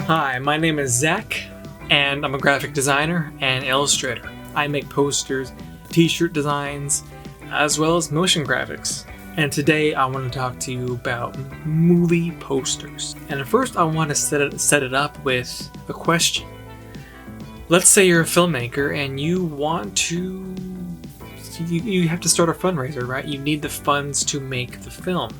Hi, my name is Zach, and I'm a graphic designer and illustrator. I make posters, t-shirt designs, as well as motion graphics. And today I want to talk to you about movie posters. And first I want to set it up with a question. Let's say you're a filmmaker and you want to... You have to start a fundraiser, right? You need the funds to make the film.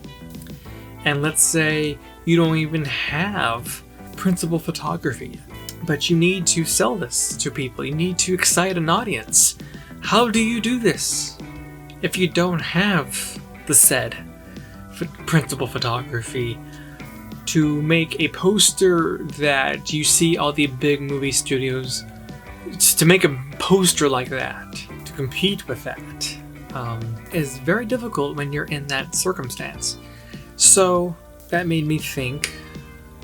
And let's say you don't even have principal photography yet, but you need to sell this to people. You need to excite an audience. How do you do this if you don't have the said principal photography to make a poster that you see all the big movie studios? To make a poster like that, to compete with that, is very difficult when you're in that circumstance. So that made me think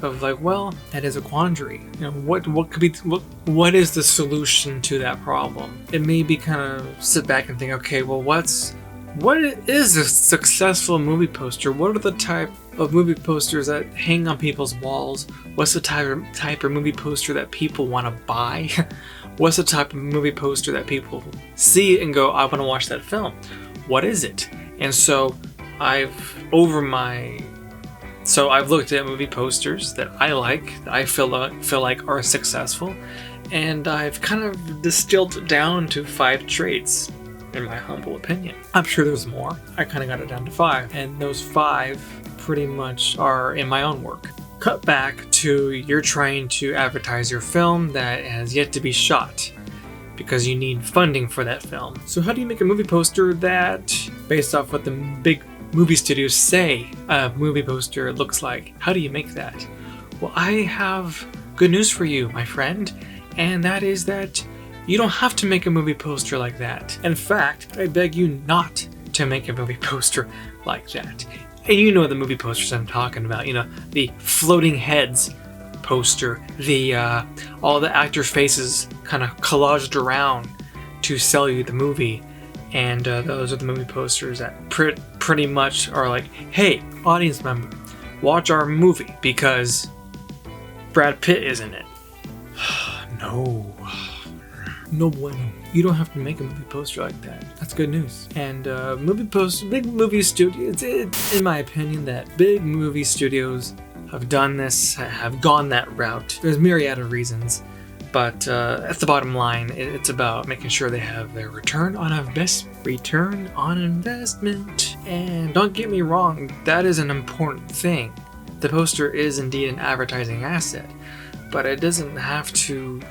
of like, well, that is a quandary. You know, what is the solution to that problem? It made me kind of sit back and think, okay, well, what is a successful movie poster? What are the type of movie posters that hang on people's walls? What's the type of movie poster that people want to buy? What's the type of movie poster that people see and go, I want to watch that film? What is it? And so I've looked at movie posters that I like, that I feel like are successful, and I've kind of distilled it down to 5 traits, in my humble opinion. I'm sure there's more. I kind of got it down to 5, and those 5 pretty much are in my own work. Cut back to you're trying to advertise your film that has yet to be shot, because you need funding for that film. So how do you make a movie poster that, based off what the big movie studios say a movie poster looks like? How do you make that? Well, I have good news for you, my friend, and that is that you don't have to make a movie poster like that. In fact, I beg you not to make a movie poster like that. And you know the movie posters I'm talking about, you know, the floating heads poster, the all the actor faces kind of collaged around to sell you the movie. And those are the movie posters that pretty much are like, hey, audience member, watch our movie because Brad Pitt is in it. No bueno. You don't have to make a movie poster like that. That's good news. And big movie studios, in my opinion, that big movie studios have done this, have gone that route. There's myriad of reasons. But at the bottom line, it's about making sure they have their return on investment. And don't get me wrong, that is an important thing. The poster is indeed an advertising asset, but it doesn't have to.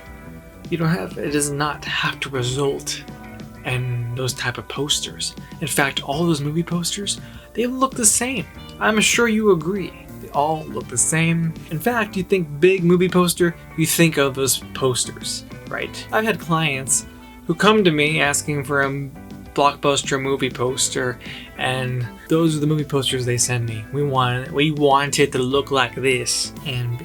It does not have to result in those type of posters. In fact, all those movie posters, they look the same. I'm sure you agree. All look the same. In fact, you think big movie poster, you think of those posters, right? I've had clients who come to me asking for a blockbuster movie poster, and those are the movie posters they send me. We want it to look like this, and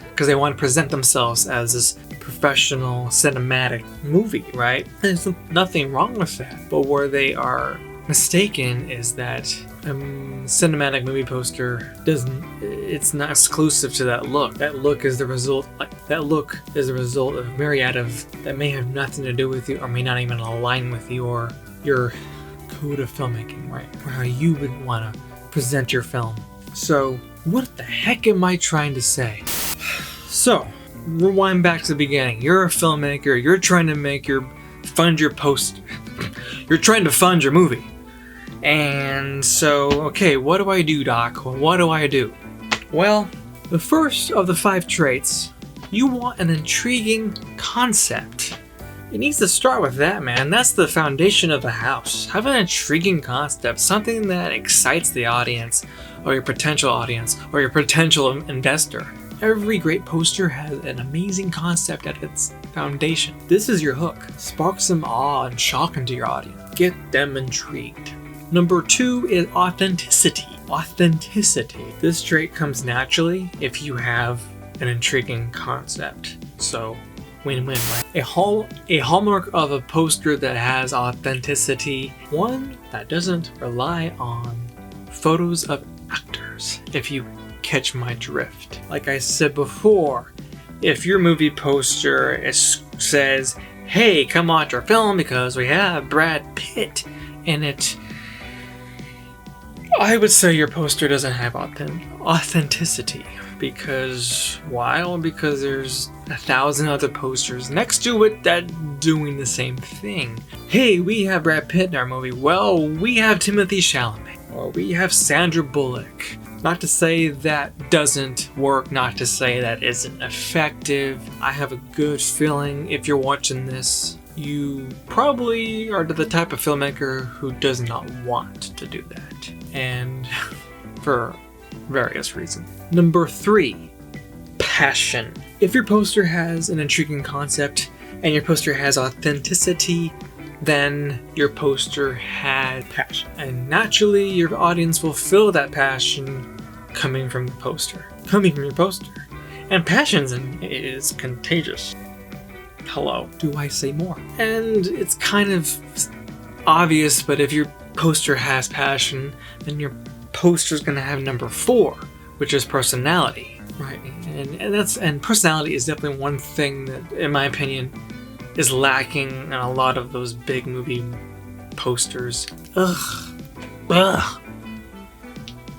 because they want to present themselves as this professional cinematic movie, right? And there's nothing wrong with that. But where they are mistaken is that cinematic movie poster it's not exclusive to that look. That look is the result of myriad of that may have nothing to do with you, or may not even align with your code of filmmaking, right? Or how you would want to present your film. So what the heck am I trying to say? So rewind back to the beginning. You're a filmmaker, you're trying to fund your poster. You're trying to fund your movie. And so, okay, what do I do, Doc? What do I do? Well, the first of the 5 traits, you want an intriguing concept. It needs to start with that, man. That's the foundation of the house. Have an intriguing concept, something that excites the audience, or your potential audience, or your potential investor. Every great poster has an amazing concept at its foundation. This is your hook. Spark some awe and shock into your audience. Get them intrigued. Number 2 is authenticity. Authenticity. This trait comes naturally if you have an intriguing concept. So Win-win, right? A hallmark of a poster that has authenticity, one that doesn't rely on photos of actors, if you catch my drift. Like I said before, if your movie poster says, hey, come watch our film because we have Brad Pitt in it, I would say your poster doesn't have authenticity. Because why? Well, because there's 1,000 other posters next to it that doing the same thing. Hey, we have Brad Pitt in our movie. Well, we have Timothy Chalamet. Or we have Sandra Bullock. Not to say that doesn't work, not to say that isn't effective. I have a good feeling if you're watching this, you probably are the type of filmmaker who does not want to do that. And for various reasons. Number 3, passion. If your poster has an intriguing concept and your poster has authenticity, then your poster has passion. And naturally, your audience will feel that passion coming from the poster, coming from your poster. And passion is contagious. Hello, do I say more? And it's kind of obvious, but if your poster has passion, then your poster's gonna have number 4, which is personality, right? And personality is definitely one thing that, in my opinion, is lacking in a lot of those big movie posters. Ugh.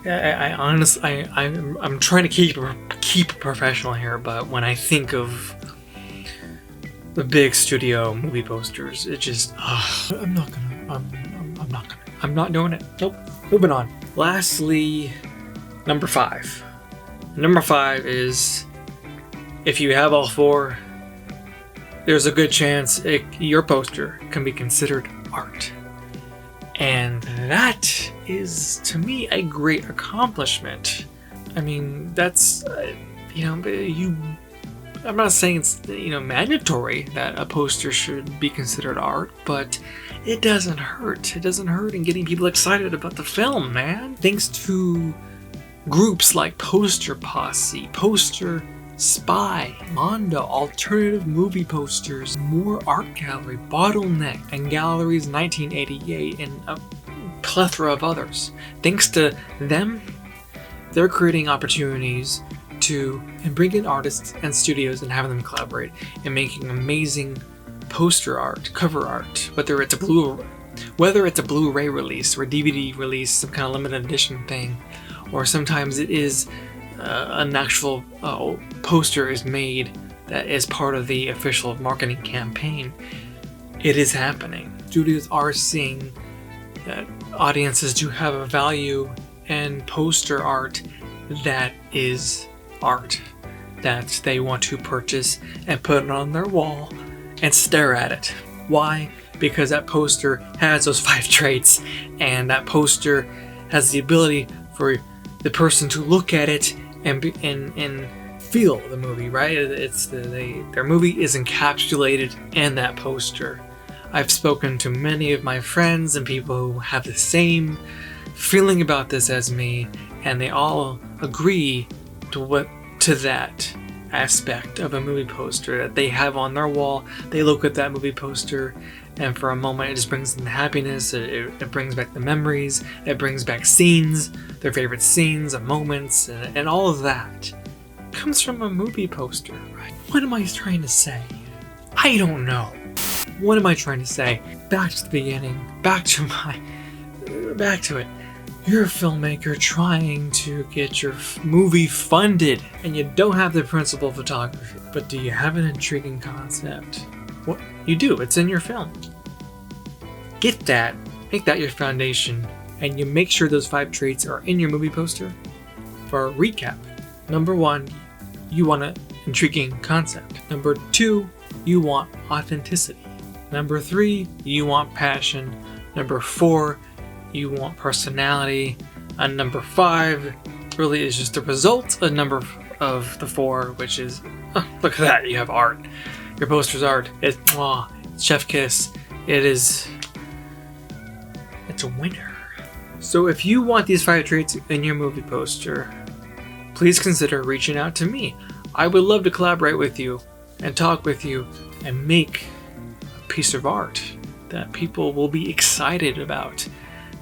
I honestly, I'm trying to keep professional here, but when I think of the big studio movie posters, it just, I'm not doing it. Nope. Moving on. Lastly, number 5. Number 5 is, if you have all 4, there's a good chance your poster can be considered art. And that is, to me, a great accomplishment. I mean, that's, I'm not saying it's, mandatory that a poster should be considered art, but it doesn't hurt. It doesn't hurt in getting people excited about the film, man. Thanks to groups like Poster Posse, Poster Spy, Mondo, Alternative Movie Posters, More Art Gallery, Bottleneck, and Galleries 1988, and a plethora of others. Thanks to them, they're creating opportunities and bring in artists and studios and having them collaborate and making amazing poster art, cover art, whether it's a Blu-ray release or a DVD release, some kind of limited edition thing, or sometimes it is an actual poster is made that is part of the official marketing campaign. It is happening. Studios are seeing that audiences do have a value in poster art that is art that they want to purchase and put it on their wall and stare at it. Why? Because that poster has those 5 traits, and that poster has the ability for the person to look at it and feel the movie, right? Their movie is encapsulated in that poster. I've spoken to many of my friends and people who have the same feeling about this as me, and they all agree to that aspect of a movie poster that they have on their wall. They look at that movie poster, and for a moment it just brings them the happiness, it brings back the memories, it brings back scenes, their favorite scenes and moments, and all of that comes from a movie poster, right? What am I trying to say? I don't know. What am I trying to say? Back to the beginning, back to it. You're a filmmaker trying to get your movie funded, and you don't have the principal photography. But do you have an intriguing concept? What you do, it's in your film. Get that, make that your foundation, and you make sure those 5 traits are in your movie poster. For a recap, number 1, you want an intriguing concept. Number 2, you want authenticity. Number 3, you want passion. Number 4, you want personality, and number 5 really is just the result of the 4, which is, look at that, you have art. Your poster's art. It's chef kiss. It's a winner. So if you want these 5 traits in your movie poster, please consider reaching out to me. I would love to collaborate with you and talk with you and make a piece of art that people will be excited about.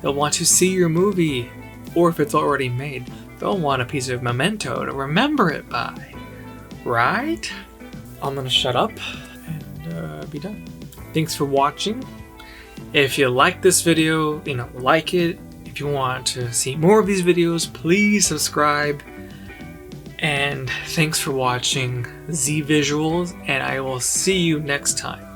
They'll want to see your movie, or if it's already made, they'll want a piece of memento to remember it by. Right? I'm gonna shut up and be done. Thanks for watching. If you like this video, like it. If you want to see more of these videos, please subscribe. And thanks for watching Z Visuals, and I will see you next time.